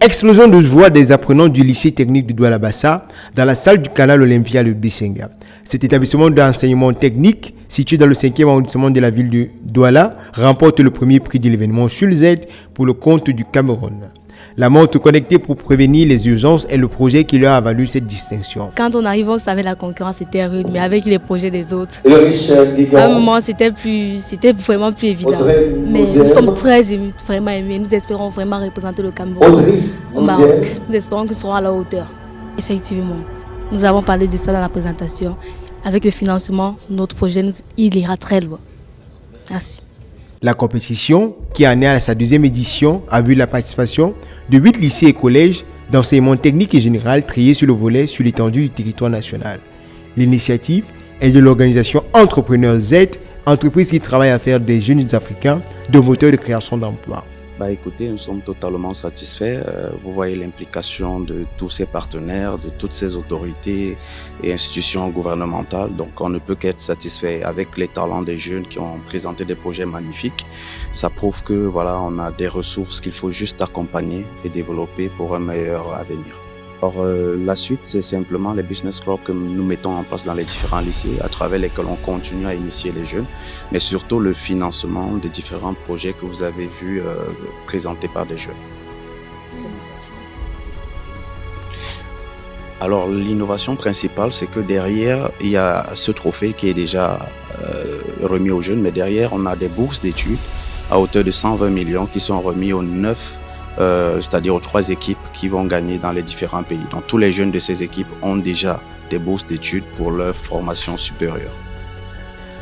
Explosion de joie des apprenants du lycée technique de Douala-Bassa dans la salle du canal Olympia de Bissenga. Cet établissement d'enseignement technique, situé dans le 5e arrondissement de la ville de Douala, remporte le premier prix de l'événement Schulz pour le compte du Cameroun. La montre connectée pour prévenir les urgences est le projet qui leur a valu cette distinction. Quand on arrive, on savait la concurrence était rude, mais avec les projets des autres, à un moment c'était vraiment plus évident. Mais nous sommes très émus, vraiment aimés. Nous espérons vraiment représenter le Cameroun au Maroc. Nous espérons qu'ils seront à la hauteur. Effectivement, nous avons parlé de ça dans la présentation. Avec le financement, notre projet, il ira très loin. Merci. La compétition, qui en est à sa deuxième édition, a vu la participation de 8 lycées et collèges d'enseignement technique et général triés sur le volet sur l'étendue du territoire national. L'initiative est de l'organisation Entrepreneurs Z, entreprise qui travaille à faire des jeunes africains de moteurs de création d'emplois. Écoutez, nous sommes totalement satisfaits. Vous voyez l'implication de tous ces partenaires, de toutes ces autorités et institutions gouvernementales. Donc, on ne peut qu'être satisfait avec les talents des jeunes qui ont présenté des projets magnifiques. Ça prouve que voilà, on a des ressources qu'il faut juste accompagner et développer pour un meilleur avenir. Alors, la suite, c'est simplement les business clubs que nous mettons en place dans les différents lycées, à travers lesquels on continue à initier les jeunes, mais surtout le financement des différents projets que vous avez vus présentés par des jeunes. Alors, l'innovation principale, c'est que derrière, il y a ce trophée qui est déjà remis aux jeunes, mais derrière, on a des bourses d'études à hauteur de 120 millions qui sont remis aux 9 c'est-à-dire aux 3 équipes qui vont gagner dans les différents pays. Donc tous les jeunes de ces équipes ont déjà des bourses d'études pour leur formation supérieure.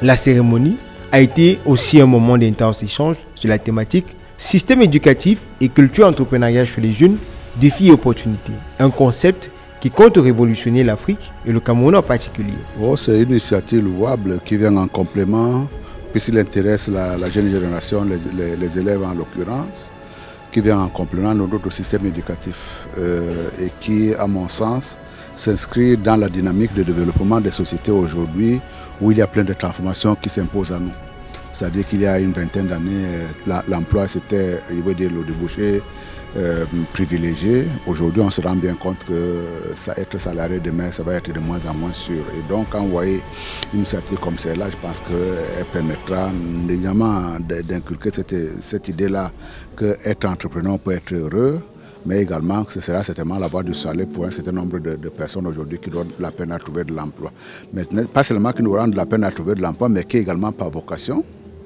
La cérémonie a été aussi un moment d'intense échange sur la thématique système éducatif et culture entrepreneuriale chez les jeunes, défis et opportunités. Un concept qui compte révolutionner l'Afrique et le Cameroun en particulier. C'est une initiative louable qui vient en complément, puisqu'il intéresse la jeune génération, les élèves en l'occurrence, qui vient en complément de notre système éducatif et qui, à mon sens, s'inscrit dans la dynamique de développement des sociétés aujourd'hui où il y a plein de transformations qui s'imposent à nous. C'est-à-dire qu'il y a une vingtaine d'années, l'emploi c'était, le débouché privilégié. Aujourd'hui, on se rend bien compte que être salarié demain, ça va être de moins en moins sûr. Et donc, quand vous voyez une initiative comme celle-là, je pense qu'elle permettra évidemment d'inculquer cette idée-là qu'être entrepreneur peut être heureux, mais également que ce sera certainement la voie du salut pour un certain nombre de personnes aujourd'hui qui ont de la peine à trouver de l'emploi. Mais pas seulement qui nous auront de la peine à trouver de l'emploi, mais qui également par vocation,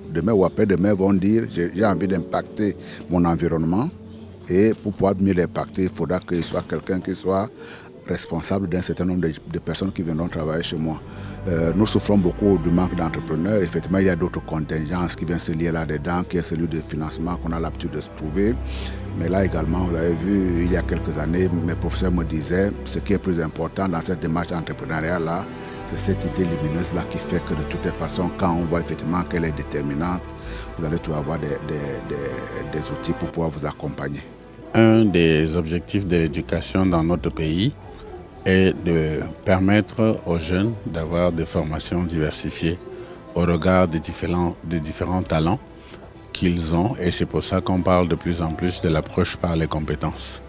demain ou après-demain, vont dire j'ai envie d'impacter mon environnement. Et pour pouvoir mieux l'impacter, il faudra qu'il soit quelqu'un qui soit responsable d'un certain nombre de personnes qui viendront travailler chez moi. Nous souffrons beaucoup du manque d'entrepreneurs. Effectivement, il y a d'autres contingences qui viennent se lier là-dedans, qui est celui de financement qu'on a l'habitude de se trouver. Mais là également, vous avez vu, il y a quelques années, mes professeurs me disaient ce qui est plus important dans cette démarche entrepreneuriale-là, c'est cette idée lumineuse-là qui fait que de toutes les façons, quand on voit effectivement qu'elle est déterminante, vous allez tout avoir des outils pour pouvoir vous accompagner. Un des objectifs de l'éducation dans notre pays est de permettre aux jeunes d'avoir des formations diversifiées au regard des différents talents qu'ils ont. Et c'est pour ça qu'on parle de plus en plus de l'approche par les compétences.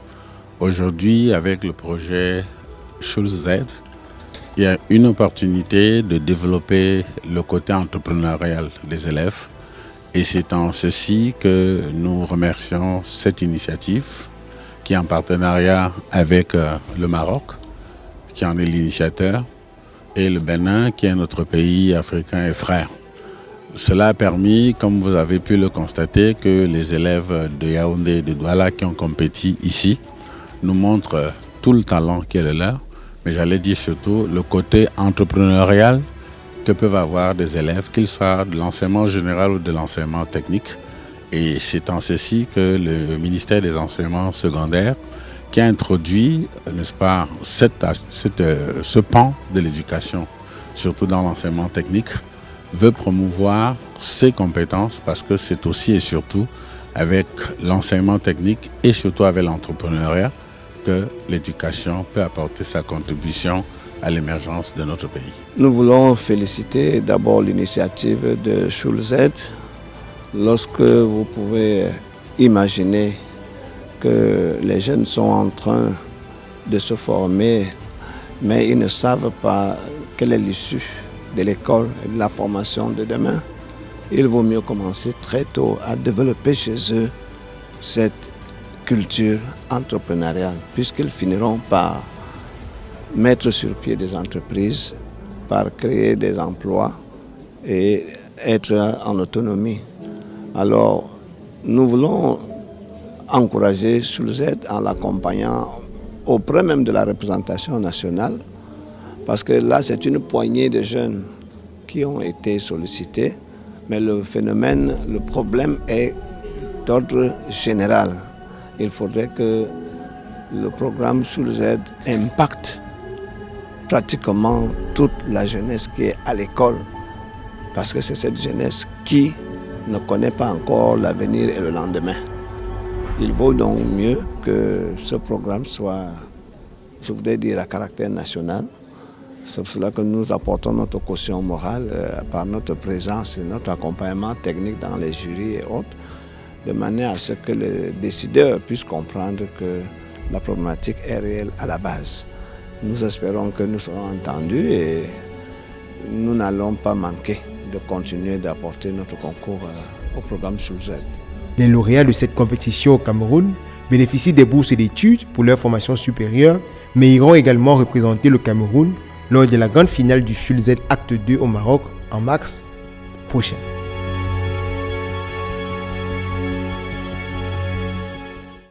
Aujourd'hui, avec le projet Schulz, il y a une opportunité de développer le côté entrepreneurial des élèves. Et c'est en ceci que nous remercions cette initiative qui est en partenariat avec le Maroc, qui en est l'initiateur, et le Bénin, qui est notre pays africain et frère. Cela a permis, comme vous avez pu le constater, que les élèves de Yaoundé et de Douala qui ont compéti ici nous montrent tout le talent qui est le leur, mais j'allais dire surtout le côté entrepreneurial que peuvent avoir des élèves, qu'ils soient de l'enseignement général ou de l'enseignement technique. Et c'est en ceci que le ministère des enseignements secondaires, qui a introduit, n'est-ce pas, ce pan de l'éducation, surtout dans l'enseignement technique, veut promouvoir ces compétences parce que c'est aussi et surtout avec l'enseignement technique et surtout avec l'entrepreneuriat que l'éducation peut apporter sa contribution à l'émergence de notre pays. Nous voulons féliciter d'abord l'initiative de Schulz. Lorsque vous pouvez imaginer que les jeunes sont en train de se former, mais ils ne savent pas quelle est l'issue de l'école et de la formation de demain. Il vaut mieux commencer très tôt à développer chez eux cette culture entrepreneuriale, puisqu'ils finiront par mettre sur pied des entreprises, par créer des emplois et être en autonomie. Alors, nous voulons encourager Sulzed en l'accompagnant auprès même de la représentation nationale, parce que là, c'est une poignée de jeunes qui ont été sollicités, mais le problème est d'ordre général. Il faudrait que le programme Sulzed impacte pratiquement toute la jeunesse qui est à l'école, parce que c'est cette jeunesse qui ne connaît pas encore l'avenir et le lendemain. Il vaut donc mieux que ce programme soit, je voudrais dire, à caractère national. C'est pour cela que nous apportons notre caution morale par notre présence et notre accompagnement technique dans les jurys et autres, de manière à ce que les décideurs puissent comprendre que la problématique est réelle à la base. Nous espérons que nous serons entendus et nous n'allons pas manquer de continuer d'apporter notre concours au programme Sulzed. Les lauréats de cette compétition au Cameroun bénéficient des bourses d'études pour leur formation supérieure, mais iront également représenter le Cameroun lors de la grande finale du Sulzed Acte 2 au Maroc en mars prochain.